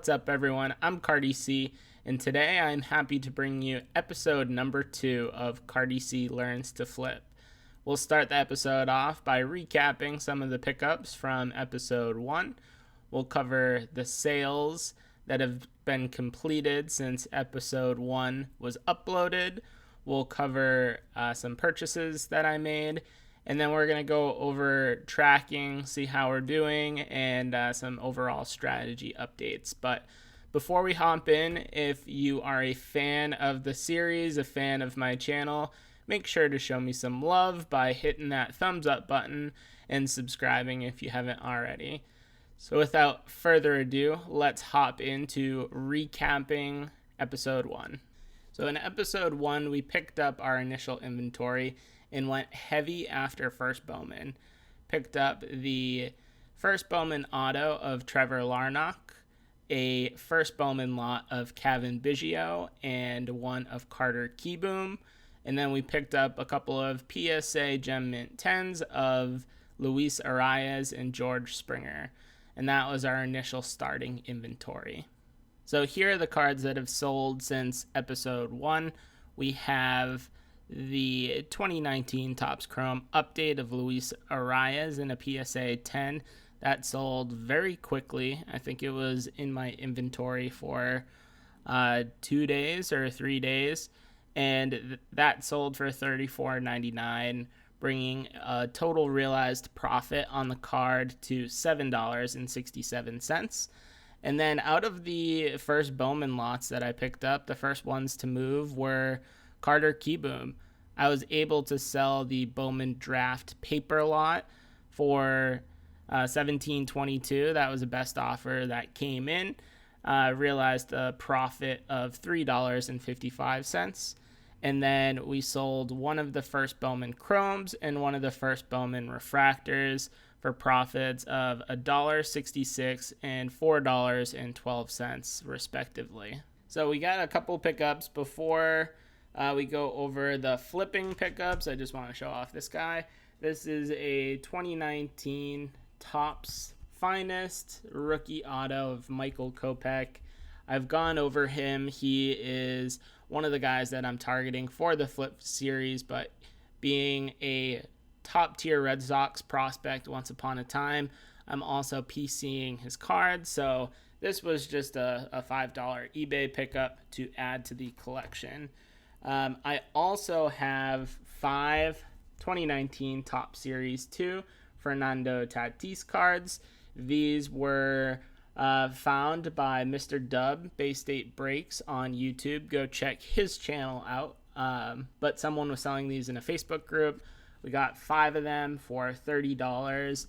What's up, everyone? I'm Cardi C, and today I'm happy to bring you episode number 2 of Cardi C Learns to Flip. We'll start the episode off by recapping some of the pickups from episode 1. We'll cover the sales that have been completed since episode 1 was uploaded. We'll cover some purchases that I made. And then we're going to go over tracking, see how we're doing, and some overall strategy updates. But before we hop in, if you are a fan of the series, a fan of my channel, make sure to show me some love by hitting that thumbs up button and subscribing if you haven't already. So without further ado, let's hop into recapping episode 1. So in episode 1, we picked up our initial inventory and went heavy after first Bowman. Picked up the first Bowman auto of Trevor Larnach, a first Bowman lot of Kevin Biggio, and one of Carter Keyboom. And then we picked up a couple of PSA Gem Mint 10s of Luis Arias and George Springer. And that was our initial starting inventory. So here are the cards that have sold since episode 1. We have the 2019 Topps Chrome update of Luis Arias in a PSA 10. That sold very quickly. I think it was in my inventory for 2 days or 3 days. And that sold for $34.99, bringing a total realized profit on the card to $7.67. And then out of the first Bowman lots that I picked up, the first ones to move were Carter Keyboom. I was able to sell the Bowman Draft paper lot for $17.22. That was the best offer that came in. Realized a profit of $3.55. And then we sold one of the first Bowman Chromes and one of the first Bowman Refractors for profits of $1.66 and $4.12 respectively. So we got a couple pickups before we go over the flipping pickups. I just want to show off this guy. This is a 2019 Topps Finest rookie auto of Michael Kopech. I've gone over him. He is one of the guys that I'm targeting for the flip series, but being a top tier Red Sox prospect once upon a time, I'm also PCing his card. So this was just a $5 eBay pickup to add to the collection. I also have 5 2019 Topps Series 2 Fernando Tatis cards. These were found by Mr. Dub, Bay State Breaks on YouTube. Go check his channel out. But someone was selling these in a Facebook group. We got 5 of them for $30.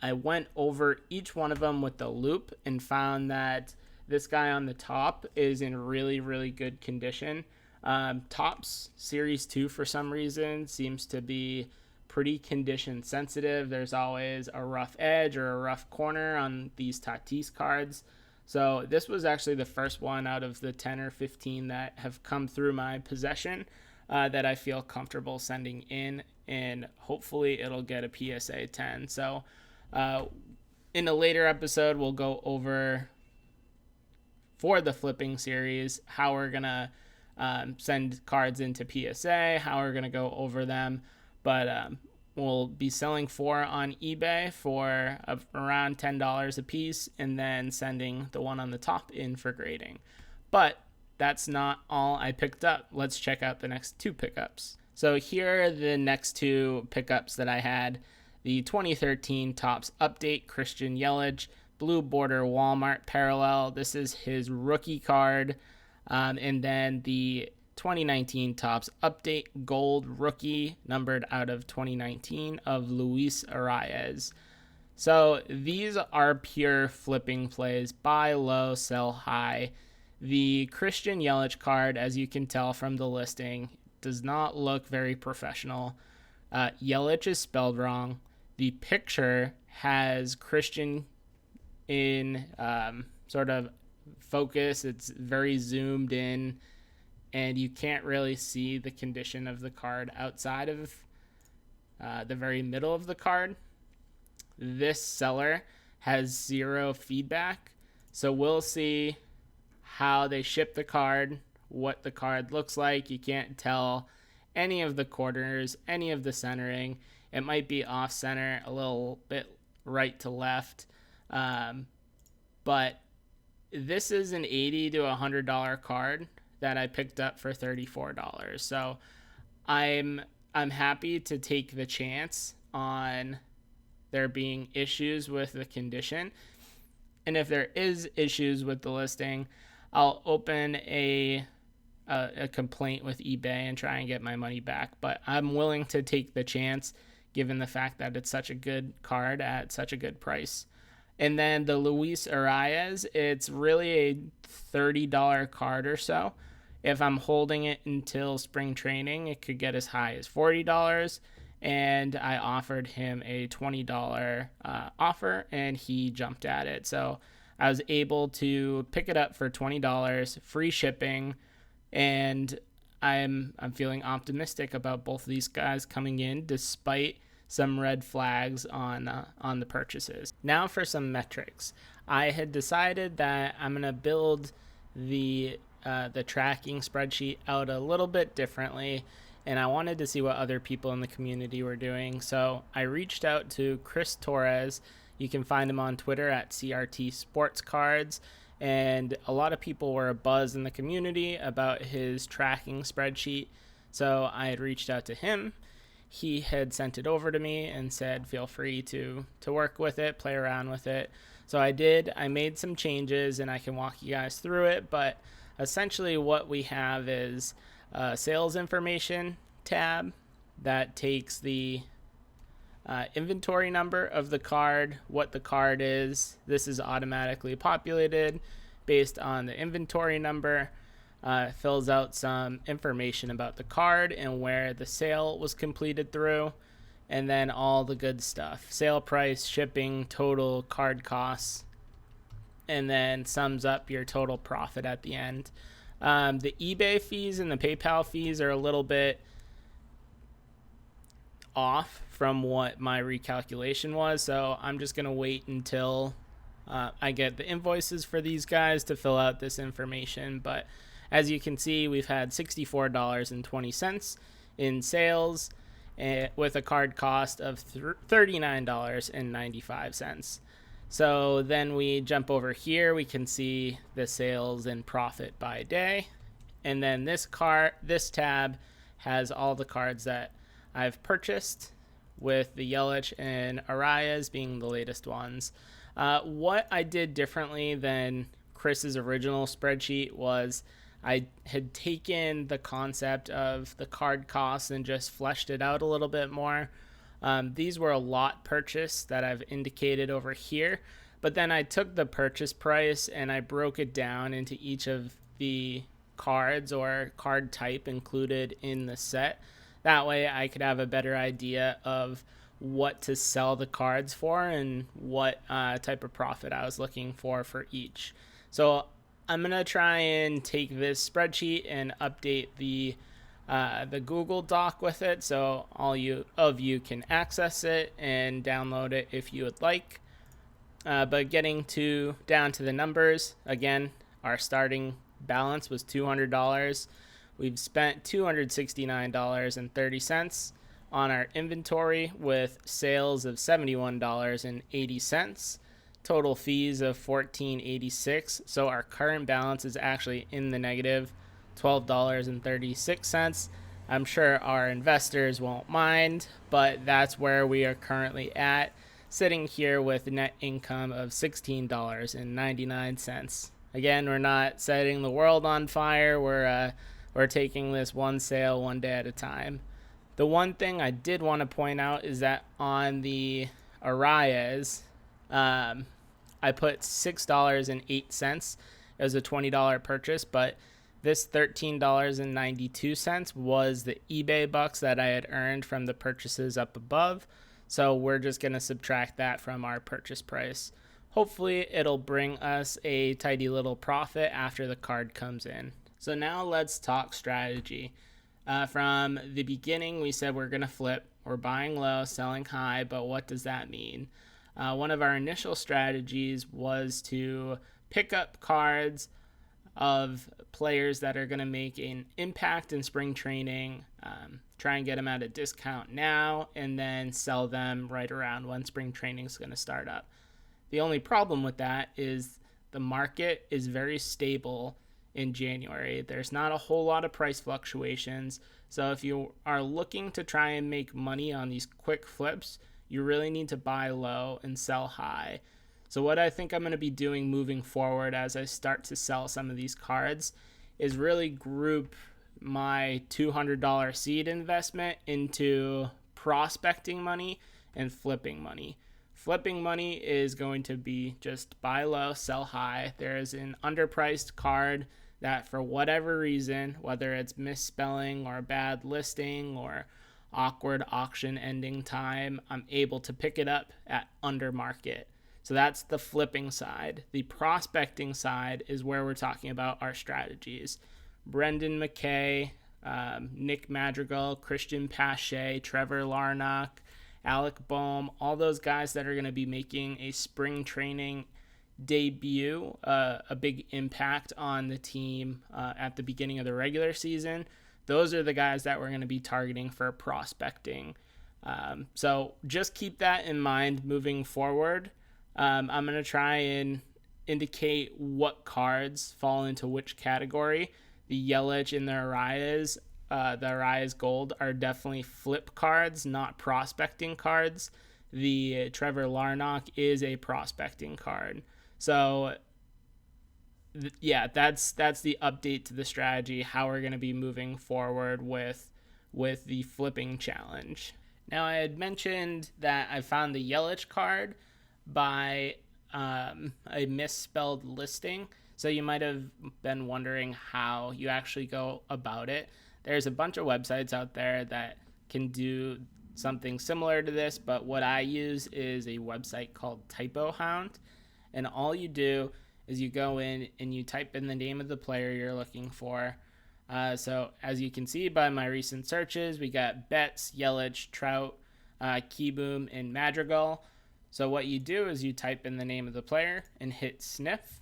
I went over each one of them with the loop and found that this guy on the top is in really, really good condition. Topps Series 2 for some reason seems to be pretty condition sensitive. There's always a rough edge or a rough corner on these Tatis cards. So this was actually the first one out of the 10 or 15 that have come through my possession that I feel comfortable sending in, and hopefully it'll get a PSA 10. So in a later episode, we'll go over for the flipping series how we're going to send cards into PSA, how we're going to go over them. But we'll be selling 4 on eBay for around $10 a piece, and then sending the one on the top in for grading. But that's not all I picked up. Let's check out the next 2 pickups. So here are the next 2 pickups that I had. The 2013 Topps Update Christian Yelich Blue Border Walmart Parallel. This is his rookie card. And then the 2019 Topps Update Gold Rookie, numbered out of 2019, of Luis Arias. So these are pure flipping plays. Buy low, sell high. The Christian Yelich card, as you can tell from the listing, does not look very professional. Yelich is spelled wrong. The picture has Christian in sort of focus. It's very zoomed in, and you can't really see the condition of the card outside of the very middle of the card. This seller has 0 feedback, So we'll see how they ship the card, what the card looks like. You can't tell any of the corners, any of the centering. It might be off center, a little bit right to left. But this is an $80 to $100 card that I picked up for $34. So I'm happy to take the chance on there being issues with the condition. And if there is issues with the listing, I'll open a complaint with eBay and try and get my money back. But I'm willing to take the chance given the fact that it's such a good card at such a good price. And then the Luis Arias, it's really a $30 card or so. If I'm holding it until spring training, it could get as high as $40. And I offered him a $20 offer, and he jumped at it. So I was able to pick it up for $20, free shipping, and I'm feeling optimistic about both of these guys coming in despite some red flags on the purchases. Now for some metrics. I had decided that I'm gonna build the tracking spreadsheet out a little bit differently, and I wanted to see what other people in the community were doing. So I reached out to Chris Torres. You can find him on Twitter at CRT Sports Cards. And a lot of people were abuzz in the community about his tracking spreadsheet. So I had reached out to him. He had sent it over to me and said, feel free to work with it, play around with it. So I did. I made some changes, and I can walk you guys through it. But essentially what we have is a sales information tab that takes the inventory number of the card, what the card is. This is automatically populated based on the inventory number. Fills out some information about the card and where the sale was completed through, and then all the good stuff: sale price, shipping, total, card costs, and then sums up your total profit at the end. The eBay fees and the PayPal fees are a little bit off from what my recalculation was, so I'm just going to wait until I get the invoices for these guys to fill out this information. But as you can see, we've had $64.20 in sales with a card cost of $39.95. So then we jump over here, we can see the sales and profit by day. And then this tab has all the cards that I've purchased, with the Yelich and Arias being the latest ones. What I did differently than Chris's original spreadsheet was I had taken the concept of the card costs and just fleshed it out a little bit more. These were a lot purchased that I've indicated over here, but then I took the purchase price and I broke it down into each of the cards or card type included in the set. That way I could have a better idea of what to sell the cards for and what type of profit I was looking for each. So I'm going to try and take this spreadsheet and update the Google Doc with it, so all of you can access it and download it if you would like. But getting down to the numbers, again, our starting balance was $200. We've spent $269.30 on our inventory with sales of $71.80. Total fees of $14.86. So our current balance is actually in the negative, $12.36. I'm sure our investors won't mind, but that's where we are currently at, sitting here with net income of $16.99. Again, we're not setting the world on fire. We're taking this one sale one day at a time. The one thing I did want to point out is that on the Arias, I put $6.08 as a $20 purchase, but this $13.92 was the eBay bucks that I had earned from the purchases up above. So we're just going to subtract that from our purchase price. Hopefully it'll bring us a tidy little profit after the card comes in. So now let's talk strategy. From the beginning, we said we're going to flip. We're buying low, selling high, but what does that mean? One of our initial strategies was to pick up cards of players that are going to make an impact in spring training, try and get them at a discount now, and then sell them right around when spring training is going to start up. The only problem with that is the market is very stable in January. There's not a whole lot of price fluctuations. So if you are looking to try and make money on these quick flips, you really need to buy low and sell high. So what I think I'm going to be doing moving forward as I start to sell some of these cards is really group my $200 seed investment into prospecting money and flipping money. Flipping money is going to be just buy low, sell high. There is an underpriced card that for whatever reason, whether it's misspelling or bad listing or awkward auction ending time, I'm able to pick it up at under market. So that's the flipping side. The prospecting side is where we're talking about our strategies. Brendan McKay, Nick Madrigal, Christian Pache, Trevor Larnach, Alec Boehm, all those guys that are going to be making a spring training debut, a big impact on the team at the beginning of the regular season. Those are the guys that we're going to be targeting for prospecting. So just keep that in mind moving forward. I'm going to try and indicate what cards fall into which category. The Yelich and the Arias Gold are definitely flip cards, not prospecting cards. The Trevor Larnach is a prospecting card. So yeah, that's the update to the strategy, how we're going to be moving forward with the flipping challenge. Now, I had mentioned that I found the Yelich card by a misspelled listing. So you might have been wondering how you actually go about it. There's a bunch of websites out there that can do something similar to this, but what I use is a website called Typo Hound. And all you do is you go in and you type in the name of the player you're looking for. So as you can see by my recent searches, we got Betts, Yelich, Trout, Keyboom, and Madrigal. So what you do is you type in the name of the player and hit sniff,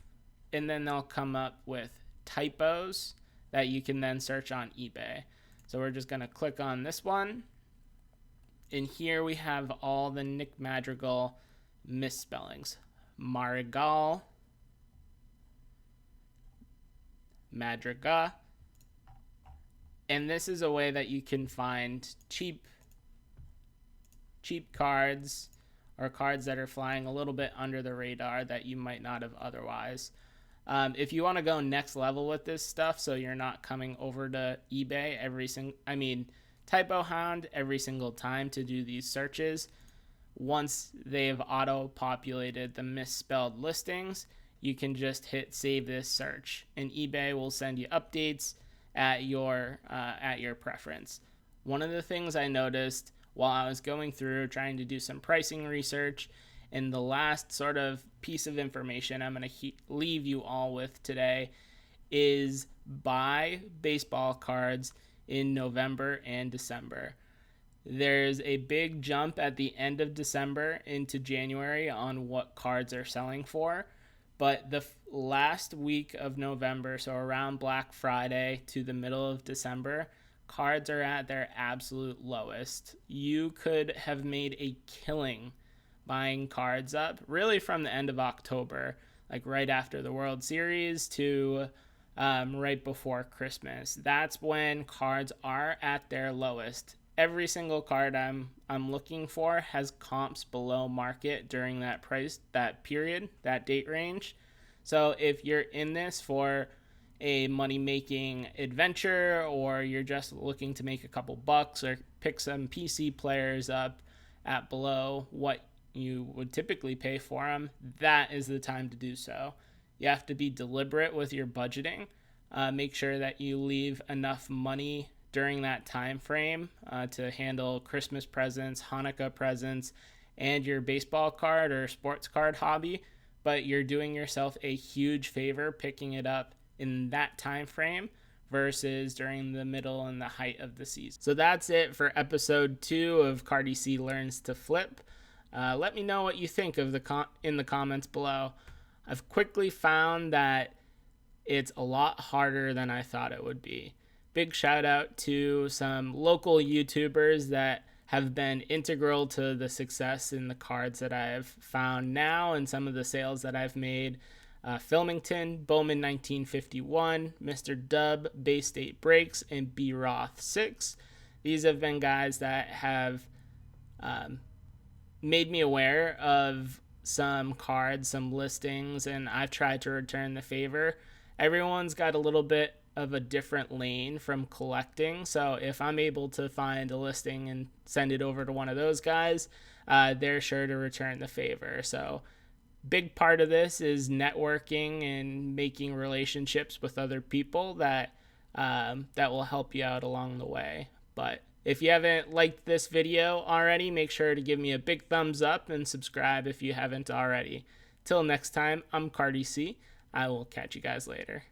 and then they'll come up with typos that you can then search on eBay. So we're just going to click on this one. And here we have all the Nick Madrigal misspellings. Marigal, Madriga. And this is a way that you can find cheap cards or cards that are flying a little bit under the radar that you might not have otherwise. If you want to go next level with this stuff, so you're not coming over to eBay Typo Hound every single time to do these searches. Once they've auto-populated the misspelled listings, you can just hit save this search, and eBay will send you updates at your preference. One of the things I noticed while I was going through trying to do some pricing research, and the last sort of piece of information I'm going to leave you all with today is buy baseball cards in November and December. There's a big jump at the end of December into January on what cards are selling for, but the last week of November, so around Black Friday to the middle of December, cards are at their absolute lowest. You could have made a killing buying cards up really from the end of October, like right after the World Series to right before Christmas. That's when cards are at their lowest. Every single card I'm looking for has comps below market during that period, that date range. So if you're in this for a money-making adventure, or you're just looking to make a couple bucks or pick some PC players up at below what you would typically pay for them, that is the time to do so. You have to be deliberate with your budgeting. Make sure that you leave enough money during that time frame to handle Christmas presents, Hanukkah presents, and your baseball card or sports card hobby. But you're doing yourself a huge favor picking it up in that time frame versus during the middle and the height of the season. So that's it for episode 2 of Cardi C Learns to Flip. Let me know what you think of in the comments below. I've quickly found that it's a lot harder than I thought it would be. Big shout out to some local YouTubers that have been integral to the success in the cards that I've found now and some of the sales that I've made. Filmington, Bowman 1951, Mr. Dub, Bay State Breaks, and B Roth 6. These have been guys that have made me aware of some cards, some listings, and I've tried to return the favor. Everyone's got a little bit of a different lane from collecting, so if I'm able to find a listing and send it over to one of those guys, they're sure to return the favor. So big part of this is networking and making relationships with other people that that will help you out along the way. But if you haven't liked this video already, make sure to give me a big thumbs up and subscribe if you haven't already. Till next time, I'm Cardi C. I will catch you guys later.